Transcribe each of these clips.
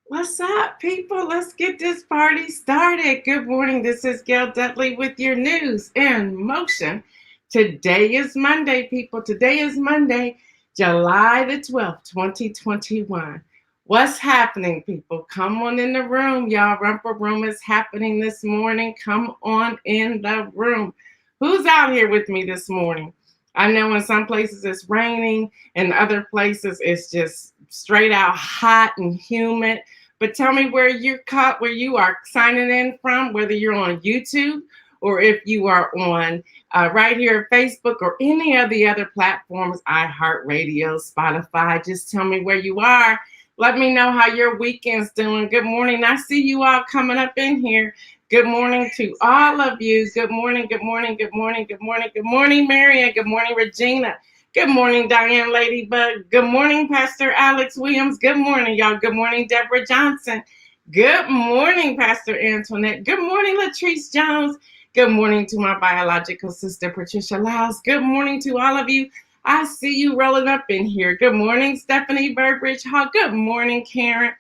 What's up, people? Let's get this party started. Good morning. This is Gail Dudley with your news in motion. Today is Monday, people. Today is Monday, July the 12th, 2021. What's happening, people? Come on in the room, y'all. Rumper Room is happening this morning. Come on in the room. Who's out here with me this morning? I know in some places it's raining, and other places it's just straight out hot and humid. But tell me where you are signing in from, whether you're on YouTube or if you are on right here at Facebook or any of the other platforms, iHeartRadio, Spotify. Just tell me where you are. Let me know how your weekend's doing. Good morning. I see you all coming up in here. Good morning to all of you. Good morning, good morning, good morning, good morning, good morning, Marian. Good morning, Regina. Good morning, Diane Ladybug. Good morning, Pastor Alex Williams. Good morning, y'all. Good morning, Deborah Johnson. Good morning, Pastor Antoinette. Good morning, Latrice Jones. Good morning to my biological sister, Patricia Lyles. Good morning to all of you. I see you rolling up in here. Good morning, Stephanie Burbridge Hall. Good morning, Karen.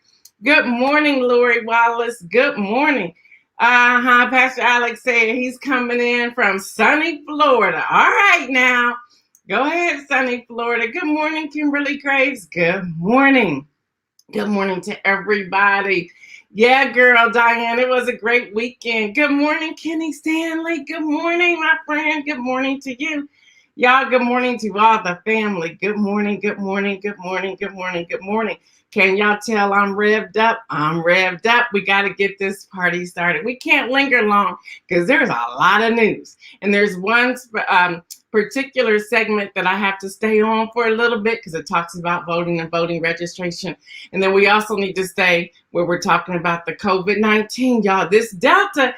Good morning, Lori Wallace. Good morning. Pastor Alex said he's coming in from sunny Florida. All right now. Go ahead, sunny Florida. Good morning, Kimberly Graves. Good morning. Good morning to everybody. Yeah, girl, Diane, it was a great weekend. Good morning, Kenny Stanley. Good morning, my friend. Good morning to you. Y'all, good morning to all the family. Good morning, good morning, good morning, good morning, good morning. Can y'all tell I'm revved up? I'm revved up. We got to get this party started. We can't linger long because there's a lot of news. And there's one particular segment that I have to stay on for a little bit because it talks about voting and voting registration. And then we also need to stay where we're talking about the COVID-19, y'all. This Delta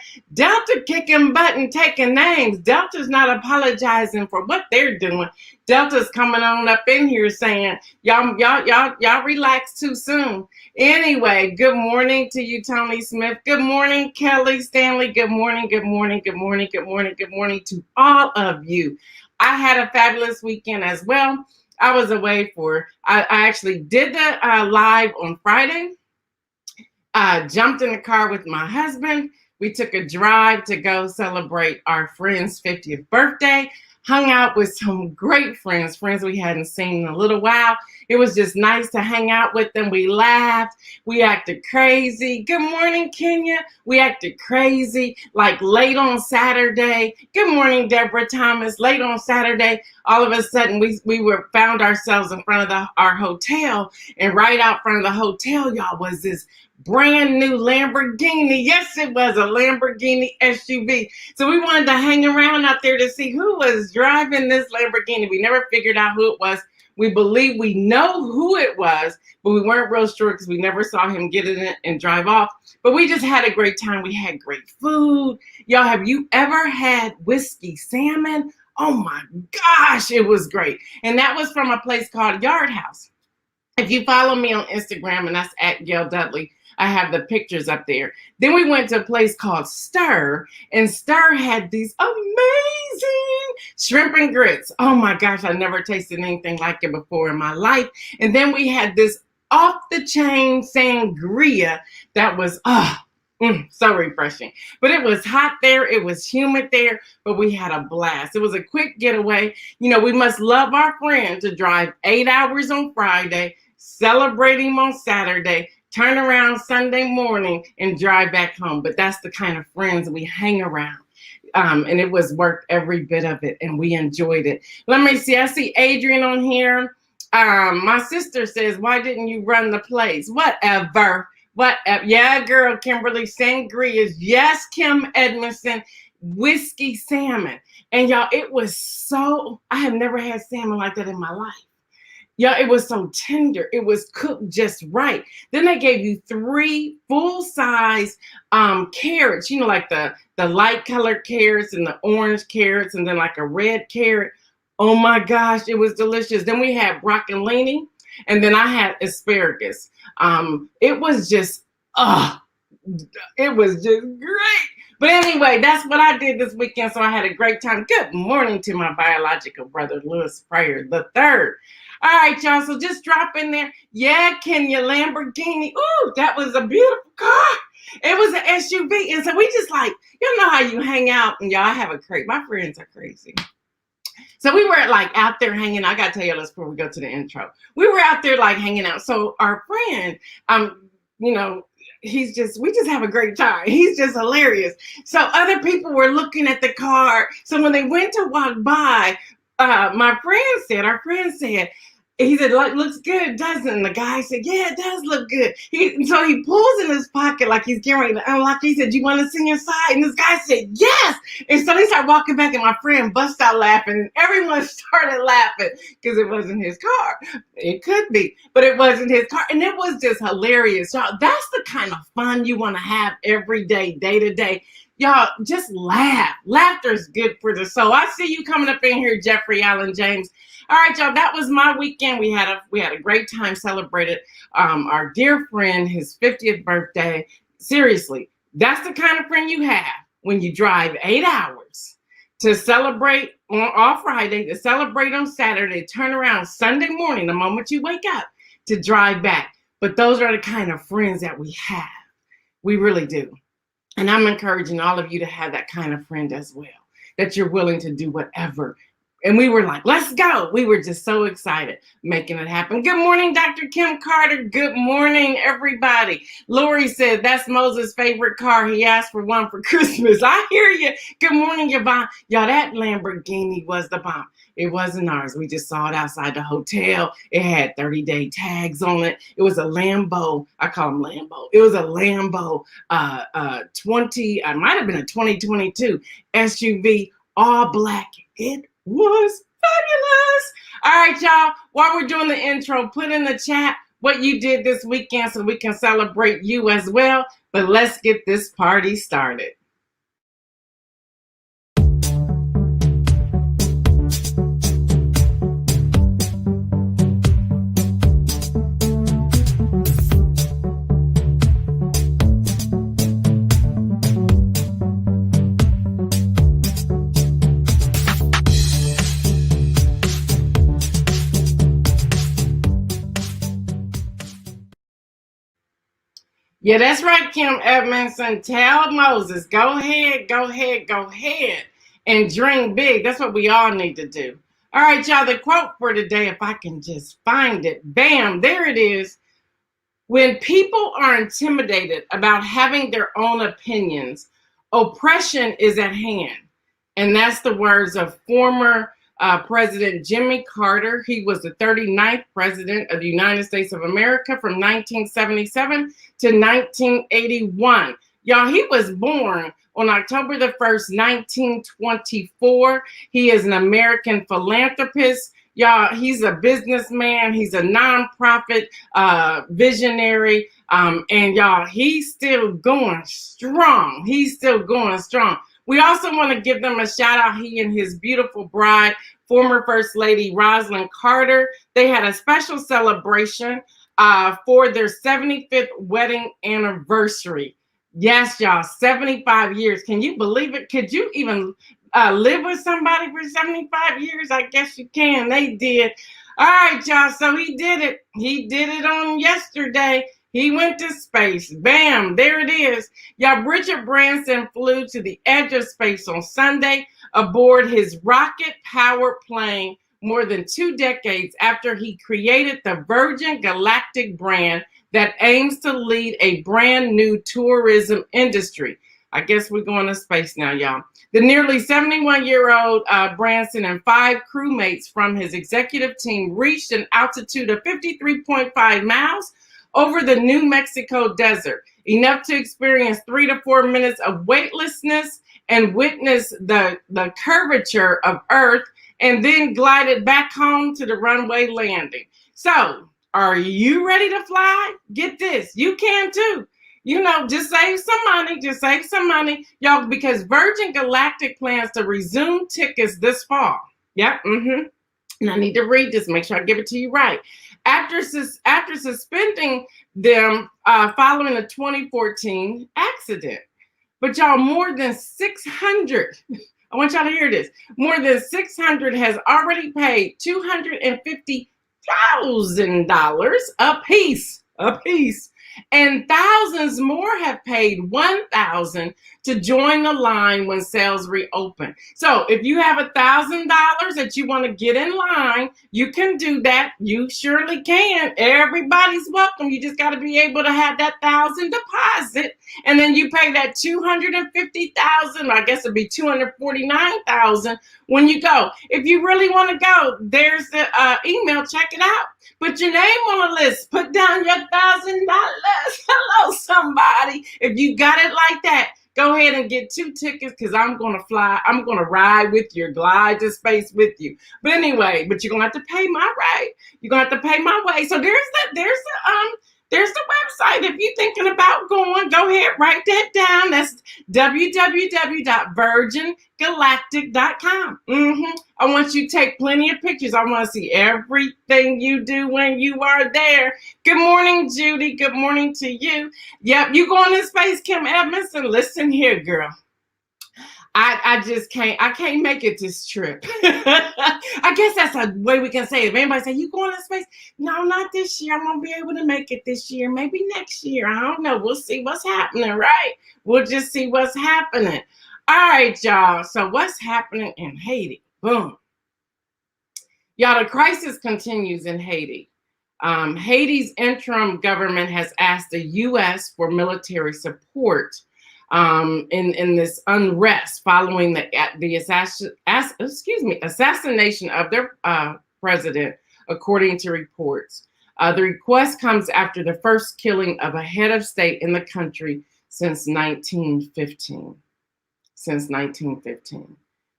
kicking butt and taking names. Delta's not apologizing for what they're doing. Delta's coming on up in here saying, y'all relax too soon. Anyway, good morning to you, Tony Smith. Good morning, Kelly Stanley. Good morning, good morning, good morning, good morning, good morning to all of you. I had a fabulous weekend as well. I was away I actually did the live on Friday. Jumped in the car with my husband. We took a drive to go celebrate our friend's 50th birthday. Hung out with some great friends we hadn't seen in a little while. It was just nice to hang out with them. We laughed. We acted crazy. Good morning, Kenya. We acted crazy like late on Saturday. Good morning, Deborah Thomas. Late on Saturday, all of a sudden we found ourselves in front of our hotel. And right out front of the hotel, y'all, was this brand new Lamborghini. Yes, it was a Lamborghini SUV. So we wanted to hang around out there to see who was driving this Lamborghini. We never figured out who it was. We believe we know who it was, but we weren't real sure because we never saw him get in it and drive off. But we just had a great time. We had great food. Y'all, have you ever had whiskey salmon? Oh my gosh, it was great. And that was from a place called Yard House. If you follow me on Instagram, and that's at Gail Dudley, I have the pictures up there. Then we went to a place called Stir, and Stir had these amazing shrimp and grits. Oh my gosh, I never tasted anything like it before in my life. And then we had this off-the-chain sangria that was, so refreshing. But it was hot there. It was humid there, but we had a blast. It was a quick getaway. You know, we must love our friend to drive 8 hours on Friday, celebrate him on Saturday, turn around Sunday morning and drive back home. But that's the kind of friends we hang around. And it was worth every bit of it, and we enjoyed it. Let me see. I see Adrian on here. My sister says, why didn't you run the place? Whatever. Yeah, girl, Kimberly, sangrias. Yes, Kim Edmondson, whiskey salmon. And y'all, it was I have never had salmon like that in my life. Yeah, it was so tender. It was cooked just right. Then they gave you 3 full-size carrots, you know, like the light colored carrots and the orange carrots and then like a red carrot. Oh my gosh, it was delicious. Then we had broccolini and then I had asparagus. It was just great. But anyway, that's what I did this weekend. So I had a great time. Good morning to my biological brother, Louis Pryor the third. All right, y'all. So just drop in there. Yeah, Kenya Lamborghini. Ooh, that was a beautiful car. It was an SUV. And so we just like, you know how you hang out and y'all have a crazy, my friends are crazy. So we were like out there hanging. I gotta tell you this before we go to the intro. We were out there like hanging out. So our friend, you know, we just have a great time. He's just hilarious. So other people were looking at the car. So when they went to walk by, our friend said, he said, like, looks good, doesn't it? And the guy said, yeah, it does look good. So he pulls in his pocket like he's getting ready to unlock. He said, you want to see inside? And this guy said, yes. And so they started walking back, and my friend bust out laughing, and everyone started laughing because it wasn't his car. It could be, but it wasn't his car. And it was just hilarious. Y'all, that's the kind of fun you want to have every day, day to day. Y'all, just laugh. Laughter is good for the soul. I see you coming up in here, Jeffrey Allen James. All right, y'all, that was my weekend. We had a great time, celebrated our dear friend, his 50th birthday. Seriously, that's the kind of friend you have when you drive 8 hours to celebrate on Friday, to celebrate on Saturday, turn around Sunday morning, the moment you wake up, to drive back. But those are the kind of friends that we have. We really do. And I'm encouraging all of you to have that kind of friend as well, that you're willing to do whatever. And we were like, let's go. We were just so excited making it happen. Good morning, Dr. Kim Carter. Good morning, everybody. Lori said that's Moses' favorite car. He asked for one for Christmas. I hear you. Good morning, Yvonne. Y'all, that Lamborghini was the bomb. It wasn't ours. We just saw it outside the hotel. It had 30-day tags on it. It was a Lambo. I call them Lambo. It was a Lambo 20, I might have been a 2022 SUV, all black. It was fabulous. All right, y'all. While we're doing the intro, put in the chat what you did this weekend so we can celebrate you as well. But let's get this party started. Yeah, that's right, Kim Edmondson. Tell Moses, go ahead and dream big. That's what we all need to do. All right, y'all, the quote for today, if I can just find it. Bam, there it is. When people are intimidated about having their own opinions, oppression is at hand. And that's the words of former President Jimmy Carter. He was the 39th president of the United States of America from 1977 to 1981. Y'all, he was born on October the 1st, 1924. He is an American philanthropist. Y'all, he's a businessman. He's a nonprofit visionary. And y'all, he's still going strong. He's still going strong. We also want to give them a shout out. He and his beautiful bride, former First Lady Rosalynn Carter, they had a special celebration for their 75th wedding anniversary. Yes, y'all, 75 years. Can you believe it? Could you even live with somebody for 75 years? I guess you can. They did. All right, y'all. So he did it. He did it on yesterday. He went to space. Bam, there it is. Y'all, Richard Branson flew to the edge of space on Sunday aboard his rocket-powered plane more than 2 decades after he created the Virgin Galactic brand that aims to lead a brand new tourism industry. I guess we're going to space now, y'all. The nearly 71-year-old Branson and 5 crewmates from his executive team reached an altitude of 53.5 miles over the New Mexico desert, enough to experience 3 to 4 minutes of weightlessness and witness the curvature of Earth, and then glided back home to the runway landing. So, are you ready to fly? Get this, you can too. You know, just save some money, y'all, because Virgin Galactic plans to resume tickets this fall. Yep, And I need to read this, make sure I give it to you right. After suspending them following a 2014 accident. But y'all, more than 600, I want y'all to hear this, more than 600 has already paid $250 $1,000 apiece. And thousands more have paid $1,000 to join the line when sales reopen. So if you have $1,000 that you want to get in line, you can do that. You surely can. Everybody's welcome. You just got to be able to have that $1,000 deposit, and then you pay that $250,000. I guess it'd be $249,000 when you go. If you really want to go, there's the email. Check it out. Put your name on the list. Put down your $1,000. Hello, somebody. If you got it like that, go ahead and get 2 tickets, because I'm going to fly. I'm going to ride with you, glide to space with you. But anyway, but you're going to have to pay my ride. You're going to have to pay my way. So there's the website. If you're thinking about going, go ahead, write that down. That's www.virgingalactic.com. I want you to take plenty of pictures. I want to see everything you do when you are there. Good morning, Judy. Good morning to you. Yep, you going to space, Kim Edmondson. Listen here, girl. I just can't. I can't make it this trip. I guess that's a way we can say it. If anybody say, you going to space? No, not this year. I won't be able to make it this year. Maybe next year. I don't know. We'll see what's happening, right? We'll just see what's happening. All right, y'all. So what's happening in Haiti? Boom. Y'all, the crisis continues in Haiti. Haiti's interim government has asked the U.S. for military support in this unrest following the assassination of their president, according to reports. The request comes after the first killing of a head of state in the country since 1915.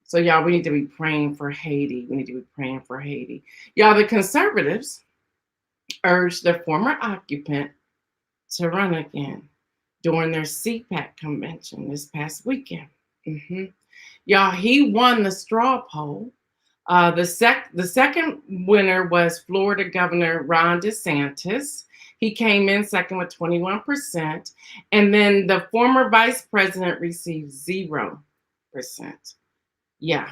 So, y'all, we need to be praying for Haiti. Y'all, the conservatives urged the former occupant to run again during their CPAC convention this past weekend. Y'all, he won the straw poll. The second winner was Florida Governor Ron DeSantis. He came in second with 21%. And then the former vice president received 0%. Yeah.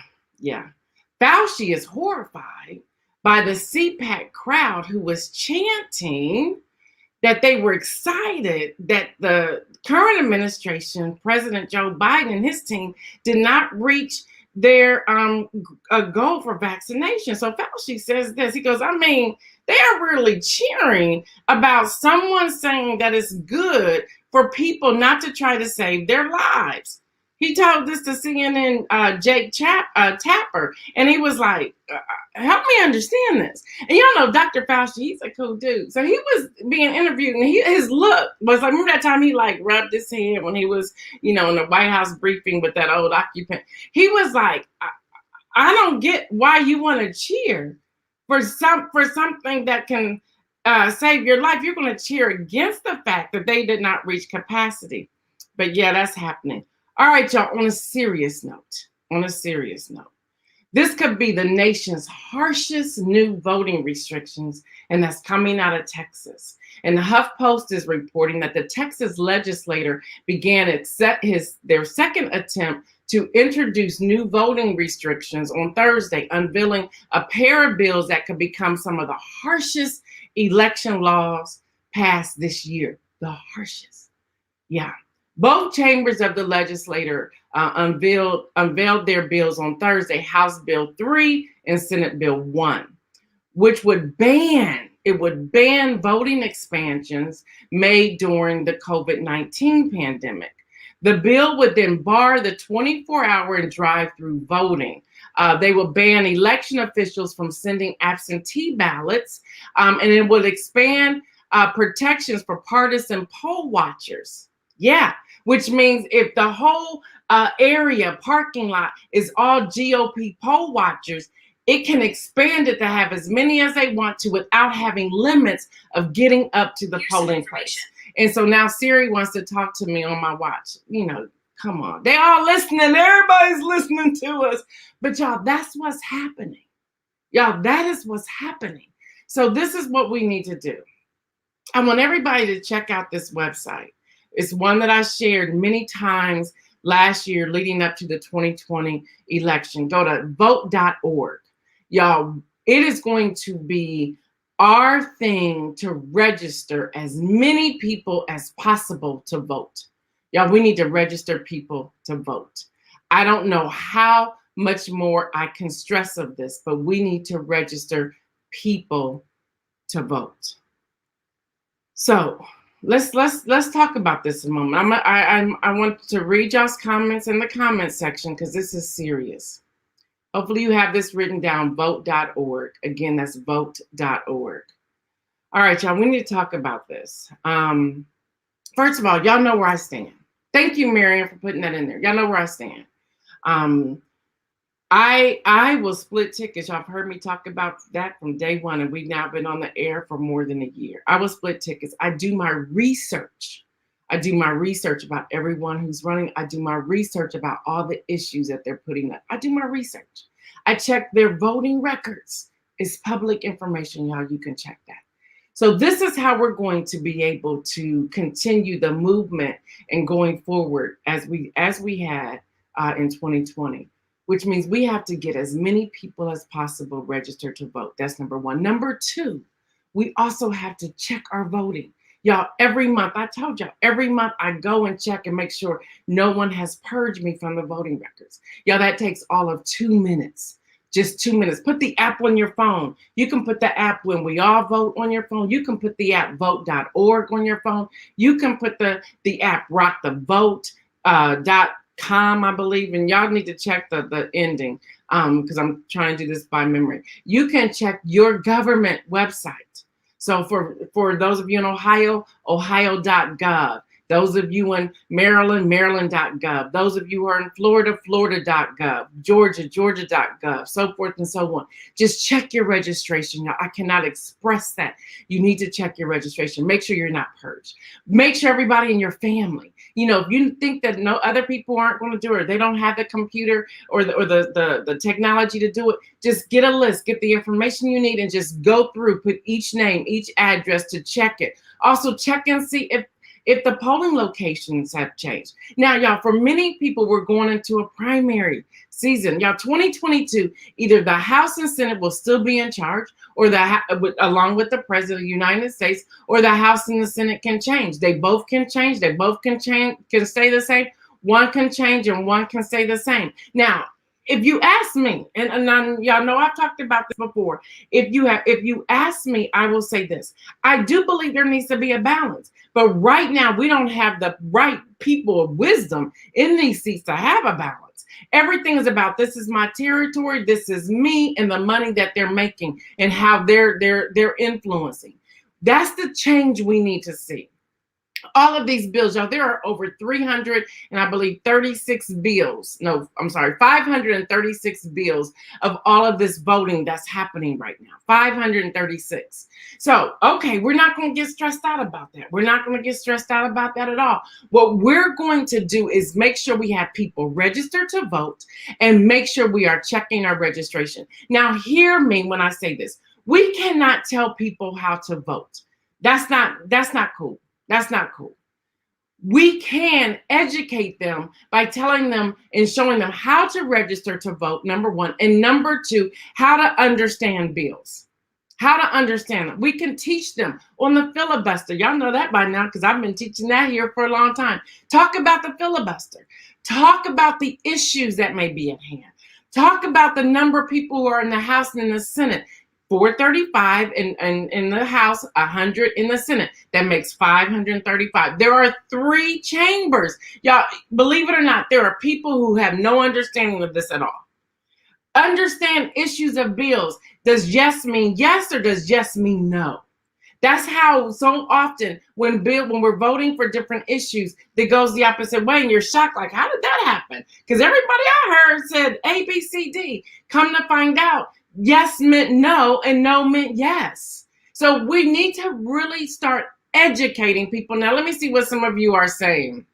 Fauci is horrified by the CPAC crowd who was chanting that they were excited that the current administration, President Joe Biden and his team, did not reach their goal for vaccination. So Fauci says this. He goes, they are really cheering about someone saying that it's good for people not to try to save their lives. He told this to CNN, Jake Tapper, and he was like, help me understand this. And y'all know Dr. Fauci, he's a cool dude. So he was being interviewed, and his look was like, remember that time he like rubbed his head when he was, in the White House briefing with that old occupant? He was like, I don't get why you want to cheer for something that can save your life. You're going to cheer against the fact that they did not reach capacity. But yeah, that's happening. All right, y'all, on a serious note, this could be the nation's harshest new voting restrictions, and that's coming out of Texas. And the HuffPost is reporting that the Texas legislature began their second attempt to introduce new voting restrictions on Thursday, unveiling a pair of bills that could become some of the harshest election laws passed this year. The harshest. Yeah. Both chambers of the legislature unveiled their bills on Thursday, House Bill 3 and Senate Bill 1, which would ban voting expansions made during the COVID-19 pandemic. The bill would then bar the 24-hour and drive-through voting. They will ban election officials from sending absentee ballots, and it would expand protections for partisan poll watchers. Yeah, which means if the whole parking lot is all GOP poll watchers, it can expand it to have as many as they want to without having limits of getting up to the polling place. And so now Siri wants to talk to me on my watch. Come on. They all listening. Everybody's listening to us. But y'all, that's what's happening. Y'all, that is what's happening. So this is what we need to do. I want everybody to check out this website. It's one that I shared many times last year leading up to the 2020 election. Go to vote.org. Y'all, it is going to be our thing to register as many people as possible to vote. Y'all, we need to register people to vote. I don't know how much more I can stress of this, but we need to register people to vote. So let's talk about this a moment. I want to read y'all's comments in the comment section because this is serious. Hopefully you have this written down, vote.org. Again, that's vote.org. All right, y'all, we need to talk about this. First of all, y'all know where I stand. Thank you, Marion, for putting that in there. Y'all know where I stand. I will split tickets. Y'all have heard me talk about that from day one, and we've now been on the air for more than a year. I will split tickets. I do my research. I do my research about everyone who's running. I do my research about all the issues that they're putting up. I do my research. I check their voting records. It's public information, y'all. You can check that. So this is how we're going to be able to continue the movement and going forward as we had in 2020, which means we have to get as many people as possible registered to vote. That's number one. Number two, we also have to check our voting. Y'all, every month, I told y'all, every month I go and check and make sure no one has purged me from the voting records. Y'all, that takes all of 2 minutes. Just 2 minutes. Put the app on your phone. You can put the app when we all vote on your phone. You can put the app vote.org on your phone. You can put the app rockthevote.com, I believe. And y'all need to check the ending because I'm trying to do this by memory. You can check your government website. So for those of you in Ohio, ohio.gov. Those of you in Maryland, maryland.gov. Those of you who are in Florida, florida.gov. Georgia, georgia.gov, so forth and so on. Just check your registration. Now, I cannot express that. You need to check your registration. Make sure you're not purged. Make sure everybody in your family, if you think that no other people aren't going to do it, or they don't have the computer or the technology to do it, just get a list, get the information you need, and just go through, put each name, each address to check it. Also check and see if the polling locations have changed. Now, y'all, for many people, we're going into a primary season. Y'all, 2022, either the House and Senate will still be in charge, or along with the President of the United States, or the House and the Senate can change. They both can change. They both can stay the same. One can change and one can stay the same. Now, if you ask me, and y'all know I've talked about this before, if you ask me, I will say this. I do believe there needs to be a balance. But right now, we don't have the right people of wisdom in these seats to have a balance. Everything is about, this is my territory, this is me, and the money that they're making and how they're influencing. That's the change we need to see. All of these bills, y'all, there are over 300 and I believe 36 bills. No, I'm sorry, 536 bills of all of this voting that's happening right now. 536. So, okay, we're not going to get stressed out about that. We're not going to get stressed out about that at all. What we're going to do is make sure we have people registered to vote and make sure we are checking our registration. Now, hear me when I say this. We cannot tell people how to vote. That's not cool. That's not cool. We can educate them by telling them and showing them how to register to vote, number one. And number two, how to understand bills. How to understand them. We can teach them on the filibuster. Y'all know that by now because I've been teaching that here for a long time. Talk about the filibuster. Talk about the issues that may be at hand. Talk about the number of people who are in the House and in the Senate. 435 in the House, 100 in the Senate. That makes 535. There are 3 chambers. Y'all, believe it or not, there are people who have no understanding of this at all. Understand issues of bills. Does yes mean yes or does yes mean no? That's how so often when we're voting for different issues, that goes the opposite way, and you're shocked, like, how did that happen? Because everybody I heard said A, B, C, D. Come to find out, yes meant no and no meant yes. So we need to really start educating people. Now, let me see what some of you are saying.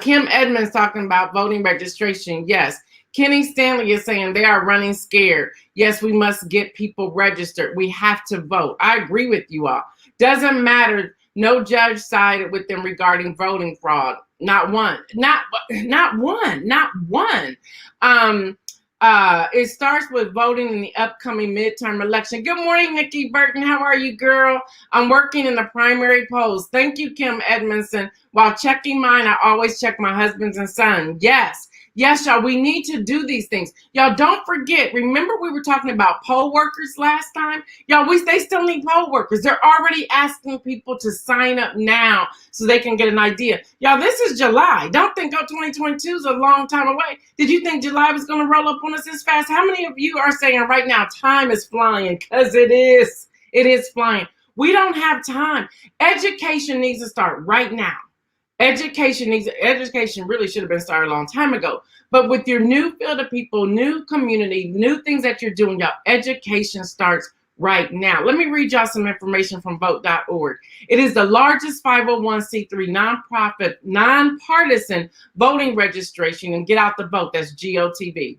Kim Edmonds talking about voting registration. Yes. Kenny Stanley is saying they are running scared. Yes, we must get people registered. We have to vote. I agree with you all. Doesn't matter. No judge sided with them regarding voting fraud. Not one. Not one. It starts with voting in the upcoming midterm election. Good morning, Nikki Burton. How are you, girl? I'm working in the primary polls. Thank you, Kim Edmondson. While checking mine, I always check my husband's and son. Yes. Yes, y'all, we need to do these things. Y'all, don't forget, remember we were talking about poll workers last time? Y'all, they still need poll workers. They're already asking people to sign up now so they can get an idea. Y'all, this is July. Don't think 2022 is a long time away. Did you think July was going to roll up on us this fast? How many of you are saying right now time is flying? Because it is. It is flying. We don't have time. Education needs to start right now. Education really should have been started a long time ago. But with your new field of people, new community, new things that you're doing, y'all, education starts right now. Let me read y'all some information from vote.org. It is the largest 501c3 nonprofit, nonpartisan voting registration and get out the vote. That's GOTV.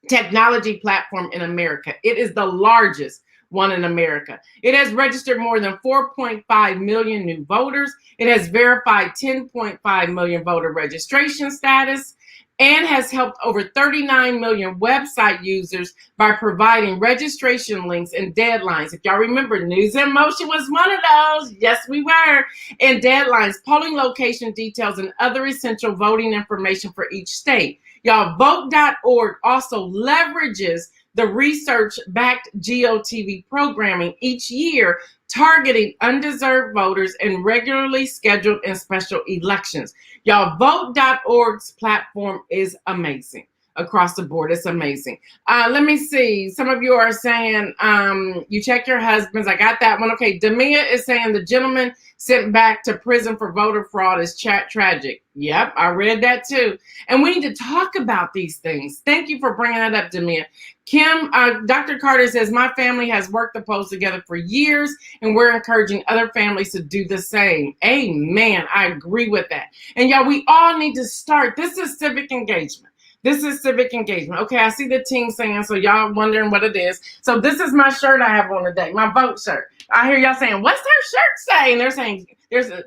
Technology platform in America. It is the largest one in America. It has registered more than 4.5 million new voters. It has verified 10.5 million voter registration status and has helped over 39 million website users by providing registration links and deadlines. If y'all remember, News in Motion was one of those. Yes, we were. And deadlines, polling location details, and other essential voting information for each state. Y'all, vote.org also leverages the research-backed GOTV programming each year, targeting undeserved voters and regularly scheduled and special elections. Y'all, vote.org's platform is amazing. Across the board, it's amazing. Let me see. Some of you are saying you check your husbands. I got that one. Okay, Demia is saying the gentleman sent back to prison for voter fraud is tragic. Yep, I read that too. And we need to talk about these things. Thank you for bringing that up, Demia. Kim, Dr. Carter says, my family has worked the polls together for years, and we're encouraging other families to do the same. Amen. I agree with that. And y'all, we all need to start. This is civic engagement. This is civic engagement. Okay, I see the team saying, so y'all wondering what it is. So this is my shirt I have on today, my vote shirt. I hear y'all saying, what's her shirt say? And they're saying,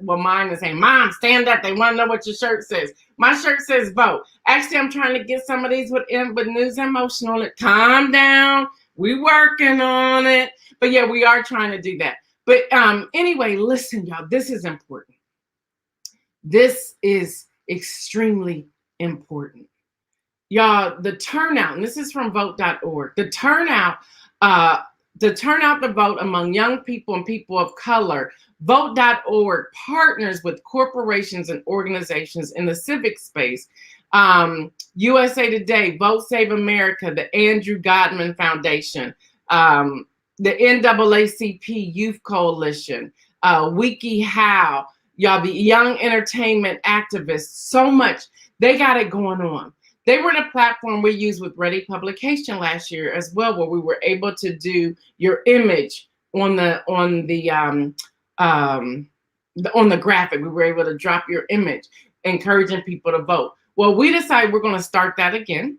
mine is saying, Mom, stand up. They want to know what your shirt says. My shirt says vote. Actually, I'm trying to get some of these with News in Motion on it. Calm down. We working on it. But yeah, we are trying to do that. But anyway, listen, y'all, this is important. This is extremely important. Y'all, the turnout, and this is from vote.org, the turnout to vote among young people and people of color, vote.org partners with corporations and organizations in the civic space. USA Today, Vote Save America, the Andrew Godman Foundation, the NAACP Youth Coalition, WikiHow, y'all, the Young Entertainment Activists, so much. They got it going on. They were the platform we used with Ready Publication last year as well, where we were able to do your image on the graphic. We were able to drop your image, encouraging people to vote. Well, we decided we're going to start that again.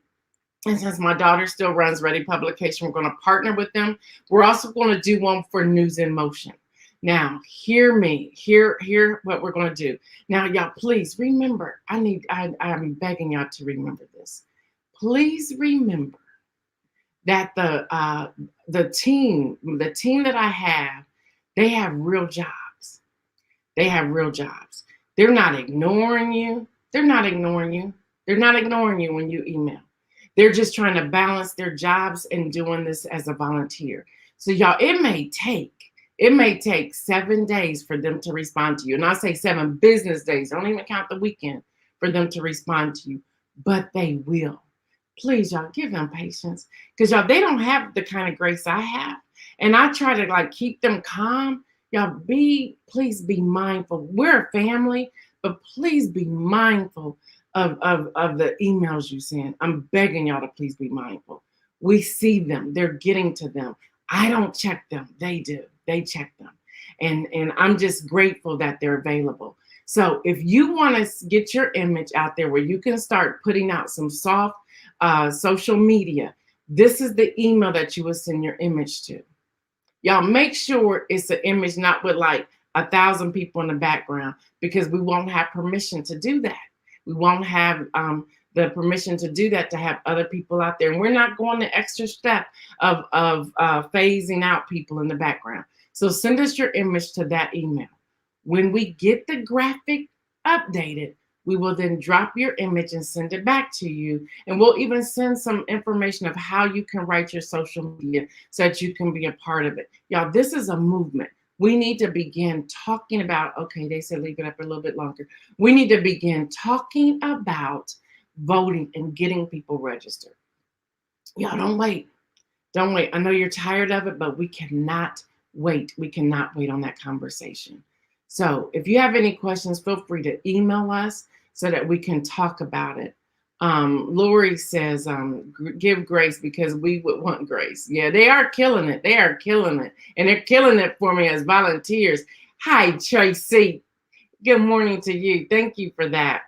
And since my daughter still runs Ready Publication, we're going to partner with them. We're also going to do one for News in Motion. Now, hear me. Hear what we're going to do. Now, y'all, please remember. I'm begging y'all to remember this. Please remember that the team that I have, they have real jobs. They have real jobs. They're not ignoring you. They're not ignoring you. They're not ignoring you when you email. They're just trying to balance their jobs and doing this as a volunteer. So, y'all, it may take 7 days for them to respond to you. And I say 7 business days. Don't even count the weekend for them to respond to you. But they will. Please, y'all, give them patience. Because, y'all, they don't have the kind of grace I have. And I try to, keep them calm. Y'all, please be mindful. We're a family, but please be mindful of the emails you send. I'm begging y'all to please be mindful. We see them. They're getting to them. I don't check them. They do. They check them. And I'm just grateful that they're available. So if you want to get your image out there where you can start putting out some soft social media, this is the email that you will send your image to. Y'all, make sure it's an image not with 1,000 people in the background, because we won't have permission to do that. We won't have the permission to do that, to have other people out there. And we're not going the extra step of phasing out people in the background. So send us your image to that email. When we get the graphic updated, we will then drop your image and send it back to you. And we'll even send some information of how you can write your social media so that you can be a part of it. Y'all, this is a movement. We need to begin talking about, okay, they said leave it up a little bit longer. We need to begin talking about voting and getting people registered. Y'all, don't wait. Don't wait. I know you're tired of it, but we cannot wait. We cannot wait on that conversation. So if you have any questions, feel free to email us so that we can talk about it. Lori says, give grace because we would want grace. Yeah, they are killing it. They are killing it. And they're killing it for me as volunteers. Hi, Tracy. Good morning to you. Thank you for that.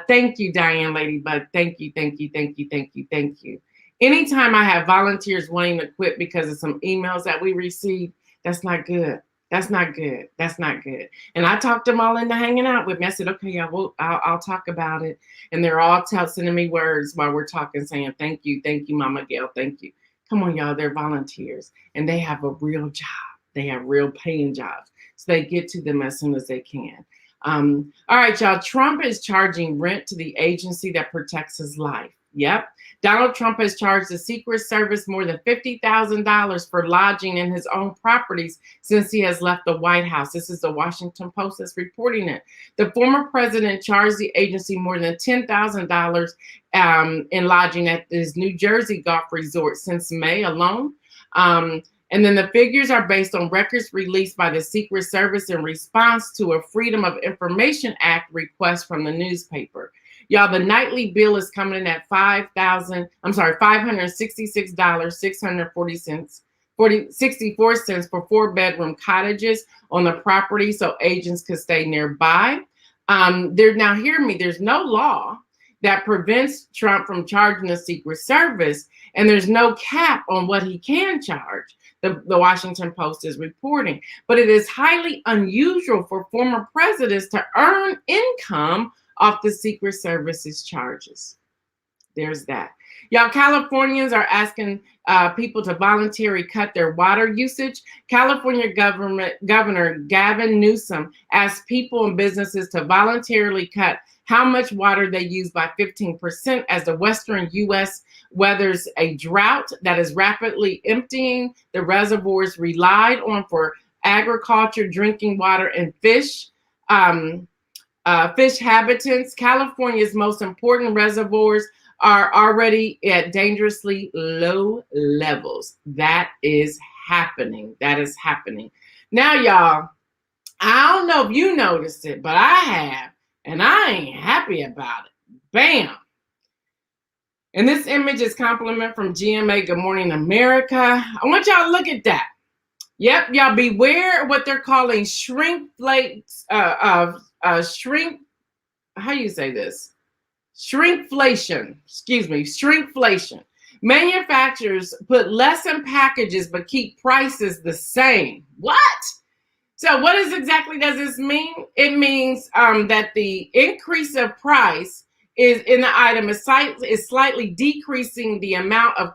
Thank you, Diane Ladybug. Thank you, thank you, thank you, thank you, thank you. Anytime I have volunteers wanting to quit because of some emails that we received, that's not good. That's not good. That's not good. And I talked them all into hanging out with me. I said, okay, yeah, I'll talk about it. And they're all sending me words while we're talking, saying, thank you, Mama Gail, thank you. Come on, y'all, they're volunteers. And they have a real job. They have real paying jobs. So they get to them as soon as they can. All right, y'all, Trump is charging rent to the agency that protects his life. Yep. Donald Trump has charged the Secret Service more than $50,000 for lodging in his own properties since he has left the White House. This is the Washington Post that's reporting it. The former president charged the agency more than $10,000 in lodging at his New Jersey golf resort since May alone. And then the figures are based on records released by the Secret Service in response to a Freedom of Information Act request from the newspaper. Y'all, the nightly bill is coming in at $566.64 for 4-bedroom cottages on the property so agents could stay nearby. Now hear me, there's no law that prevents Trump from charging the Secret Service, and there's no cap on what he can charge, the Washington Post is reporting. But it is highly unusual for former presidents to earn income off the Secret Service's charges. There's that. Y'all, Californians are asking people to voluntarily cut their water usage. California Governor Gavin Newsom asked people and businesses to voluntarily cut how much water they use by 15% as the western U.S. weathers a drought that is rapidly emptying the reservoirs relied on for agriculture, drinking water, and fish. Fish habitats. California's most important reservoirs are already at dangerously low levels. That is happening. That is happening. Now, y'all, I don't know if you noticed it, but I have, and I ain't happy about it. Bam. And this image is compliment from GMA Good Morning America. I want y'all to look at that. Yep, y'all beware what they're calling shrinkflation. How you say this? Shrinkflation. Excuse me, shrinkflation. Manufacturers put less in packages but keep prices the same. What? So what exactly does this mean? It means that the increase of price is in the item is slightly decreasing the amount of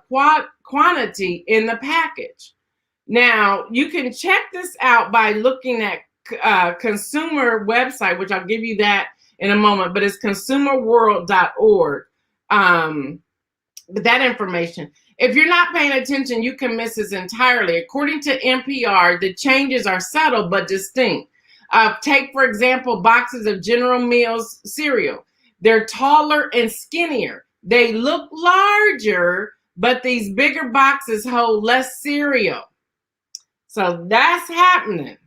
quantity in the package. Now, you can check this out by looking at consumer website, which I'll give you that in a moment, but it's consumerworld.org. That information. If you're not paying attention, you can miss this entirely. According to NPR, the changes are subtle but distinct. Take, for example, boxes of General Mills cereal. They're taller and skinnier. They look larger, but these bigger boxes hold less cereal. So that's happening.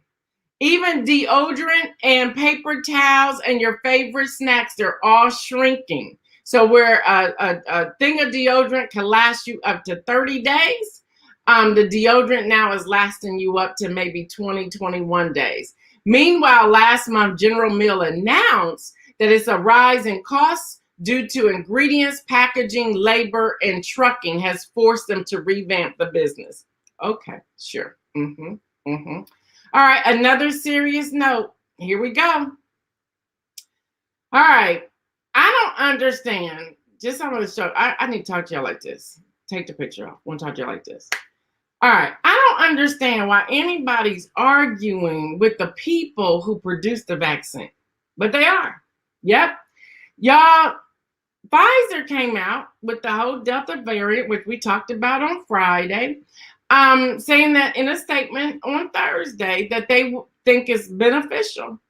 Even deodorant and paper towels and your favorite snacks, they're all shrinking. So where a thing of deodorant can last you up to 30 days, the deodorant now is lasting you up to maybe 20, 21 days. Meanwhile, last month, General Mills announced that it's a rise in costs due to ingredients, packaging, labor, and trucking has forced them to revamp the business. Okay, sure. All right, another serious note. Here we go. All right, I don't understand. just I want to show. I need to talk to y'all like this. Take the picture off. I want to talk to y'all like this. All right. I don't understand why anybody's arguing with the people who produced the vaccine, but they are. Yep. Y'all, Pfizer came out with the whole Delta variant, which we talked about on Friday, saying that in a statement on Thursday that they think it's beneficial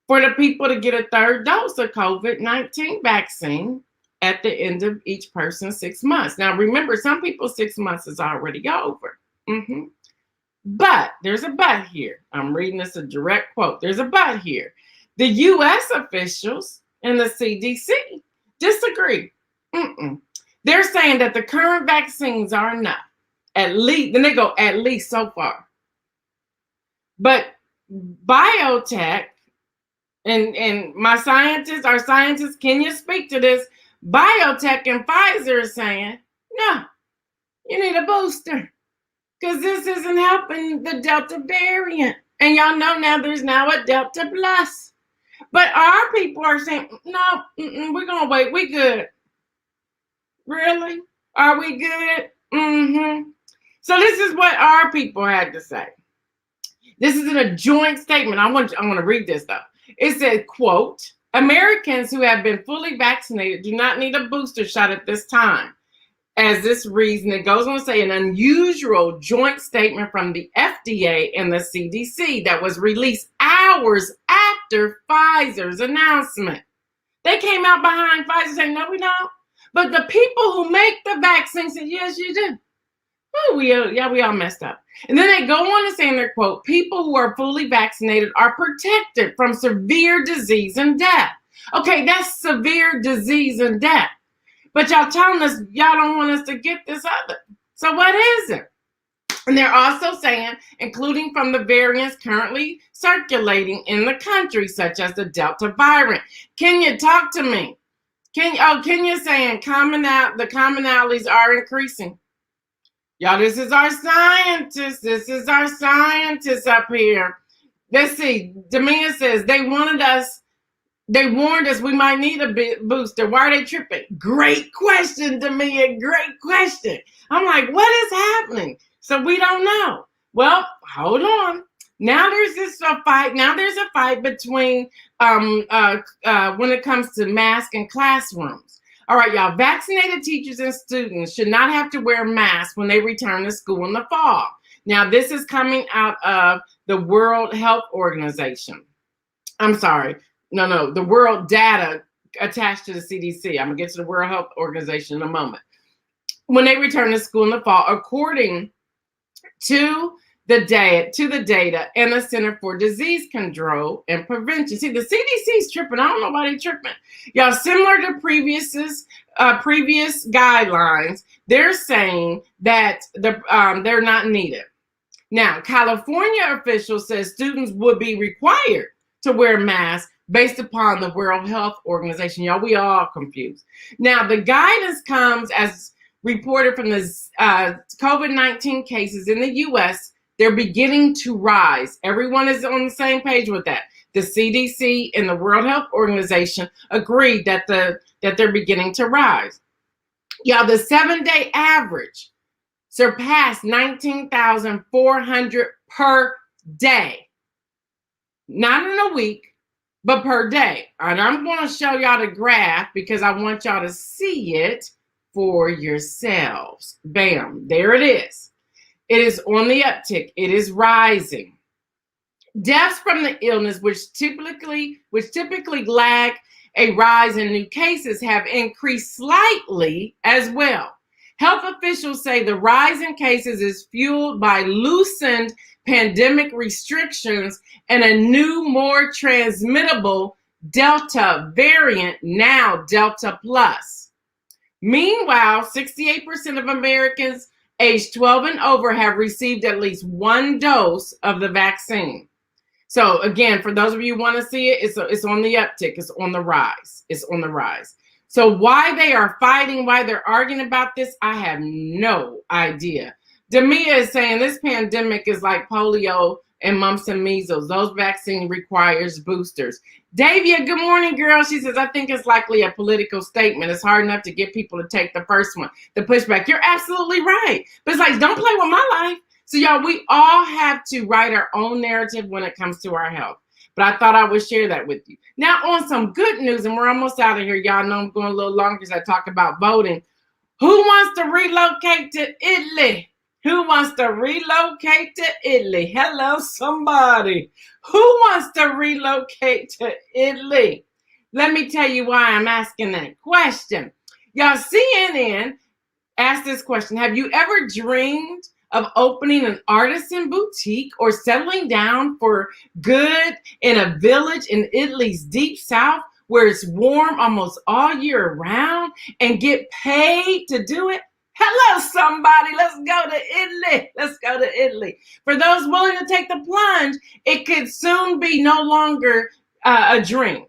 for the people to get a third dose of COVID-19 vaccine at the end of each person's 6 months. Now, remember, some people 6 months is already over. But there's a but here. I'm reading this a direct quote. There's a but here. The U.S. officials and the CDC disagree. They're saying that the current vaccines are enough. At least, then they go at least so far. But biotech and our scientists, can you speak to this? Biotech and Pfizer are saying, no, you need a booster because this isn't helping the Delta variant. And y'all know now there's now a Delta plus. But our people are saying, no, we're going to wait. We good. Really? Are we good? So this is what our people had to say. This is in a joint statement. I want to read this though. It said, quote, Americans who have been fully vaccinated do not need a booster shot at this time. As this reason, it goes on to say an unusual joint statement from the FDA and the CDC that was released hours after Pfizer's announcement. They came out behind Pfizer saying, no, we don't. But the people who make the vaccine said, yes, you do. Oh, we all messed up. And then they go on to say in their quote, people who are fully vaccinated are protected from severe disease and death. Okay, that's severe disease and death. But y'all telling us y'all don't want us to get this other. So what is it? And they're also saying, including from the variants currently circulating in the country, such as the Delta variant. Can you talk to me? Can you saying the commonalities are increasing? Y'all, this is our scientists. This is our scientists up here. Let's see. Demia says they warned us we might need a booster. Why are they tripping? Great question, Demia. Great question. I'm like, what is happening? So we don't know. Well, hold on. Now there's a fight. Now there's a fight between when it comes to masks in classrooms. All right, y'all, vaccinated teachers and students should not have to wear masks when they return to school in the fall. Now, this is coming out of the World Health Organization. I'm sorry. No, the world data attached to the CDC. I'm going to get to the World Health Organization in a moment. When they return to school in the fall, according to the data and the Center for Disease Control and Prevention. See, the CDC's tripping. I don't know why they're tripping. Y'all, similar to previous guidelines, they're saying that they're not needed. Now, California officials says students would be required to wear masks based upon the World Health Organization. Y'all, we all confused. Now, the guidance comes as reported from the COVID-19 cases in the U.S., they're beginning to rise. Everyone is on the same page with that. The CDC and the World Health Organization agreed that they're beginning to rise. Yeah, the 7-day average surpassed 19,400 per day. Not in a week, but per day. And I'm going to show y'all the graph because I want y'all to see it for yourselves. Bam, there it is. It is on the uptick. It is rising. Deaths from the illness, which typically lag a rise in new cases, have increased slightly as well. Health officials say the rise in cases is fueled by loosened pandemic restrictions and a new, more transmittable Delta variant, now Delta plus. Meanwhile, 68% of Americans age 12 and over have received at least one dose of the vaccine. So again, for those of you who want to see it, it's on the uptick. It's on the rise. It's on the rise. So why they are fighting, why they're arguing about this, I have no idea. Demia is saying this pandemic is like polio and mumps and measles. Those vaccine requires boosters. Davia, good morning, girl. She says, I think it's likely a political statement. It's hard enough to get people to take the first one, the pushback. You're absolutely right. But it's like, don't play with my life. So y'all, we all have to write our own narrative when it comes to our health. But I thought I would share that with you. Now, on some good news, and we're almost out of here. Y'all know I'm going a little longer because I talk about voting. Who wants to relocate to Italy? Who wants to relocate to Italy? Hello, somebody. Who wants to relocate to Italy? Let me tell you why I'm asking that question. Y'all, CNN asked this question. Have you ever dreamed of opening an artisan boutique or settling down for good in a village in Italy's deep south where it's warm almost all year round and get paid to do it? Hello, somebody. Let's go to Italy. Let's go to Italy. For those willing to take the plunge, it could soon be no longer a dream.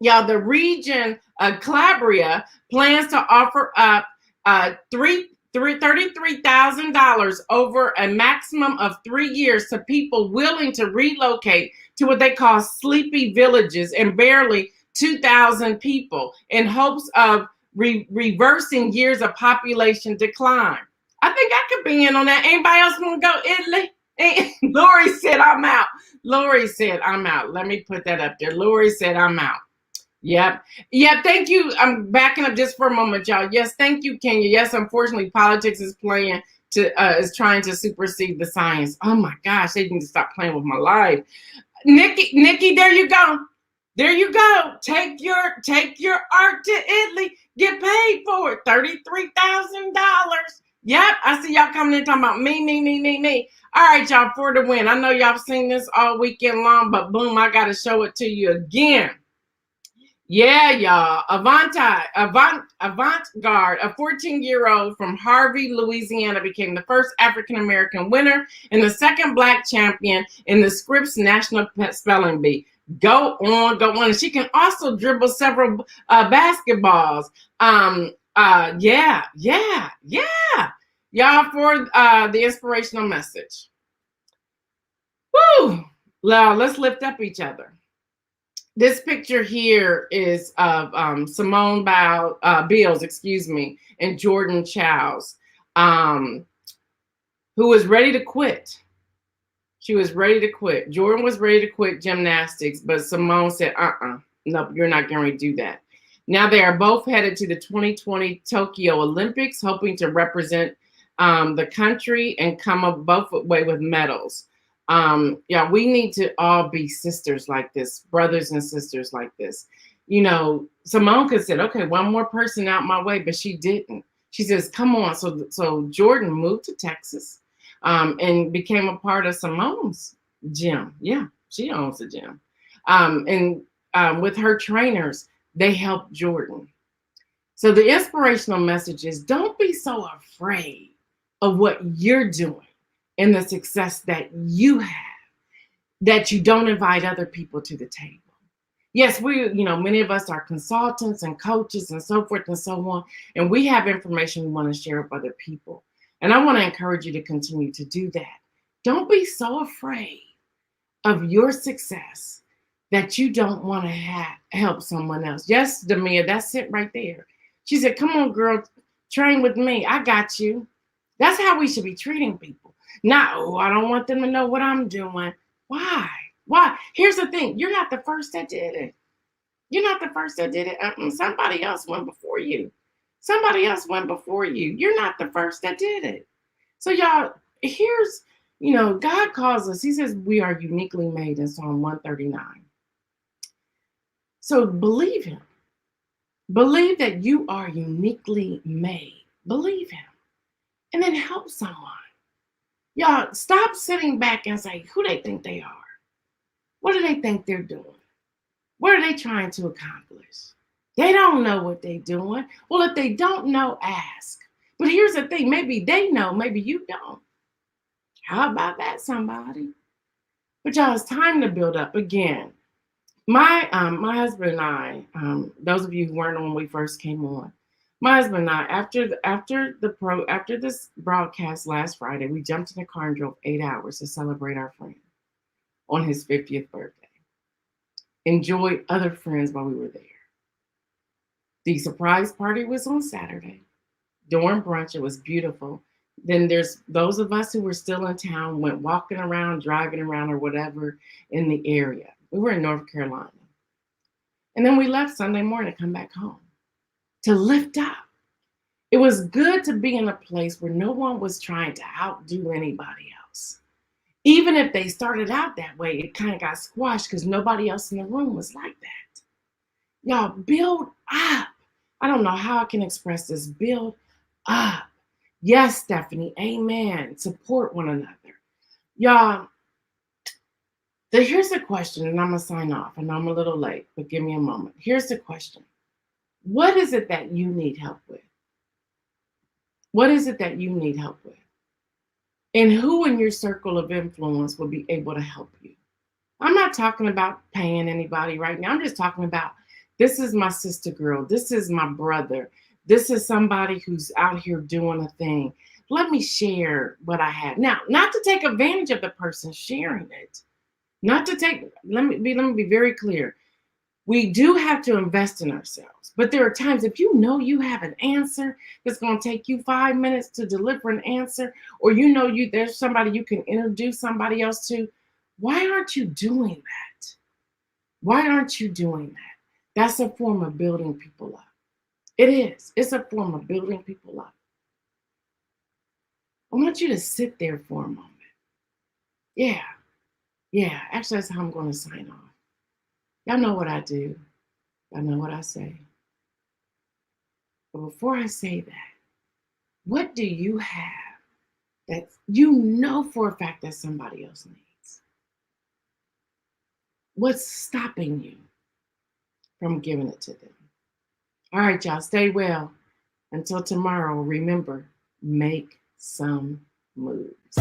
Y'all, the region of Calabria plans to offer up $33,000 over a maximum of 3 years to people willing to relocate to what they call sleepy villages and barely 2,000 people in hopes of reversing years of population decline. I think I could be in on that. Anybody else want to go Italy? Lori said, I'm out. Lori said, I'm out. Let me put that up there. Lori said, I'm out. Yep. Yeah, thank you. I'm backing up just for a moment, y'all. Yes, thank you, Kenya. Yes, unfortunately, politics is trying to supersede the science. Oh my gosh, they need to stop playing with my life. Nikki, there you go. There you go. Take your art to Italy. Get paid for it. $33,000. Yep. I see y'all coming in talking about me. All right, y'all, for the win. I know y'all seen this all weekend long, but boom, I got to show it to you again. Yeah, y'all. Avant-Garde, a 14-year-old from Harvey, Louisiana, became the first African-American winner and the second Black champion in the Scripps National Spelling Bee. Go on. And she can also dribble several basketballs. Yeah. Y'all, for the inspirational message. Woo! Now, let's lift up each other. This picture here is of Simone Biles, and Jordan Childs, who was ready to quit. She was ready to quit. Jordan was ready to quit gymnastics, but Simone said, no, you're not going to do that. Now they are both headed to the 2020 Tokyo Olympics, hoping to represent the country and come up both way with medals. Yeah, we need to all be sisters like this, brothers and sisters like this. You know, Simone could said, okay, one more person out my way, but she didn't. She says, come on. So Jordan moved to Texas and became a part of Simone's gym. Yeah, she owns a gym. And with her trainers, they helped Jordan. So the inspirational message is, don't be so afraid of what you're doing and the success that you have, that you don't invite other people to the table. Yes, many of us are consultants and coaches and so forth and so on, and we have information we want to share with other people. And I want to encourage you to continue to do that. Don't be so afraid of your success that you don't want to help someone else. Yes, Demia, that's it right there. She said, come on, girl, train with me. I got you. That's how we should be treating people. Not, I don't want them to know what I'm doing. Why? Here's the thing. You're not the first that did it. You're not the first that did it. Somebody else went before you. You're not the first that did it. So y'all, here's, God calls us. He says we are uniquely made in Psalm 139. So believe him. Believe that you are uniquely made. Believe him. And then help someone. Y'all, stop sitting back and say, who they think they are? What do they think they're doing? What are they trying to accomplish? They don't know what they're doing. Well, if they don't know, ask. But here's the thing. Maybe they know. Maybe you don't. How about that, somebody? But y'all, it's time to build up again. My husband and I, those of you who weren't on when we first came on, my husband and I, after this broadcast last Friday, we jumped in the car and drove 8 hours to celebrate our friend. on his 50th birthday. Enjoyed other friends while we were there. The surprise party was on Saturday. During brunch, it was beautiful. Then there's those of us who were still in town, went walking around, driving around, or whatever in the area. We were in North Carolina. And then we left Sunday morning to come back home to lift up. It was good to be in a place where no one was trying to outdo anybody else. Even if they started out that way, it kind of got squashed because nobody else in the room was like that. Y'all, build up. I don't know how I can express this. Build up. Yes, Stephanie. Amen. Support one another. Y'all, here's the question, and I'm going to sign off. I know I'm a little late, but give me a moment. Here's the question. What is it that you need help with? What is it that you need help with? And who in your circle of influence will be able to help you? I'm not talking about paying anybody right now. I'm just talking about, this is my sister girl. This is my brother. This is somebody who's out here doing a thing. Let me share what I have. Now, not to take advantage of the person sharing it. Let me be very clear. We do have to invest in ourselves. But there are times, if you know you have an answer that's going to take you 5 minutes to deliver an answer, or there's somebody you can introduce somebody else to, why aren't you doing that? Why aren't you doing that? That's a form of building people up. It is. It's a form of building people up. I want you to sit there for a moment. Yeah. Actually, that's how I'm going to sign off. Y'all know what I do. Y'all know what I say. But before I say that, what do you have that you know for a fact that somebody else needs? What's stopping you from giving it to them? All right, y'all, stay well. Until tomorrow, remember, make some moves.